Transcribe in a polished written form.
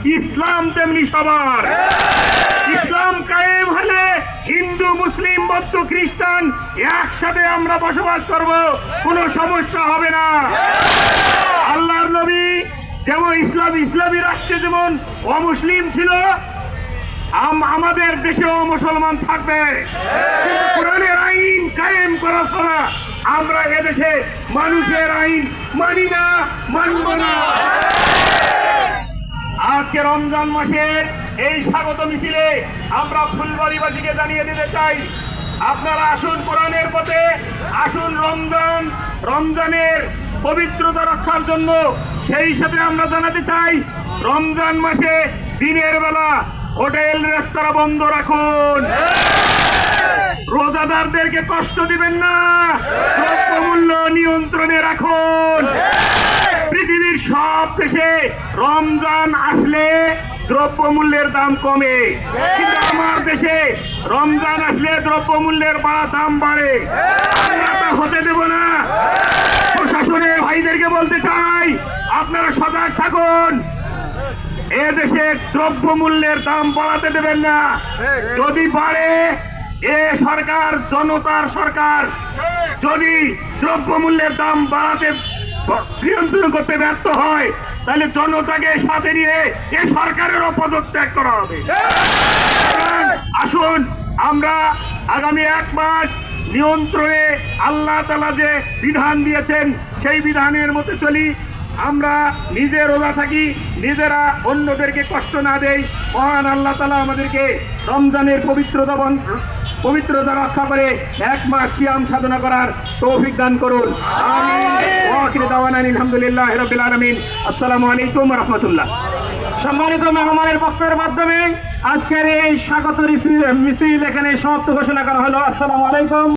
ইসলাম তেমনি সবার। ইসলাম কায়েম হলে হিন্দু, মুসলিম, বৌদ্ধ, খ্রিস্টান একসাথে আমরা বসবাস করব, কোনো সমস্যা হবে না। আল্লাহর নবী যেমন ইসলামী রাষ্ট্রে যেমন অমুসলিম ছিল, আমাদের দেশেও মুসলমান থাকবে, কিন্তু কোরআনের আইন কায়েম করা ছাড়া আমরা এদেশে মানুষের আইন মানি না, মানব না। আজকে রমজান মাসের এই স্বাগত মিছিলে আমরা ফুলবাড়িবাসীকে জানিয়ে দিতে চাই, আপনারা আসুন কোরআনের পথে, আসুন রমজানের পবিত্রতা রক্ষার জন্য। সেই সাথে আমরা জানাতে চাই, রমজান মাসে দিনের বেলা হোটেল রেস্তোরাঁ বন্ধ রাখুন, রোজাদারদেরকে কষ্ট দিবেন না, দ্রব্যমূল্য নিয়ন্ত্রণে রাখুন। পৃথিবীর সব দেশে রমজান আসলে দ্রব্যমূল্যের দাম কমে, কিন্তু আমার দেশে রমজান আসলে দ্রব্যমূল্যের দাম বাড়ে। আমরা তা হতে দেব না। প্রশাসনের ভাইদেরকে বলতে চাই, আপনারা সজাগ থাকুন, এ দেশে দ্রব্যমূল্যের দাম বাড়াতে দেবেন না। যদি বাড়ে, এ সরকার জনতার সরকার, যদি দ্রব্যমূল্যের দাম বাড়াতে নিয়ন্ত্রণ করতে ব্যর্থ হয়, তাহলে জনতাকে সাথে নিয়ে এ সরকারেরও পদত্যাগ করা হবে। আসুন আমরা আগামী 1 মাস নিয়ন্ত্রণে আল্লাহ তাআলা যে বিধান দিয়েছেন সেই বিধানের মধ্যে চলি, আমরা নিজে রোজা থাকি, নিজেরা অন্যদেরকে কষ্ট না দেই। মহান আল্লাহ তাআলা আমাদেরকে রমজানের পবিত্রতা রক্ষা করে 1 মাস সিয়াম সাধনা করার তৌফিক দান করুন। আমিন। ওয়া আখিরু দাওয়ানা আলহামদুলিল্লাহি রাব্বিল আলামিন। আসসালামু আলাইকুম ওয়া রাহমাতুল্লাহ। সম্মানিত মেহমানের বক্তব্যের মাধ্যমে আজকের এই স্বাগত মিছিল এখানে সমাপ্ত ঘোষণা করা হলো। আসসালামু আলাইকুম।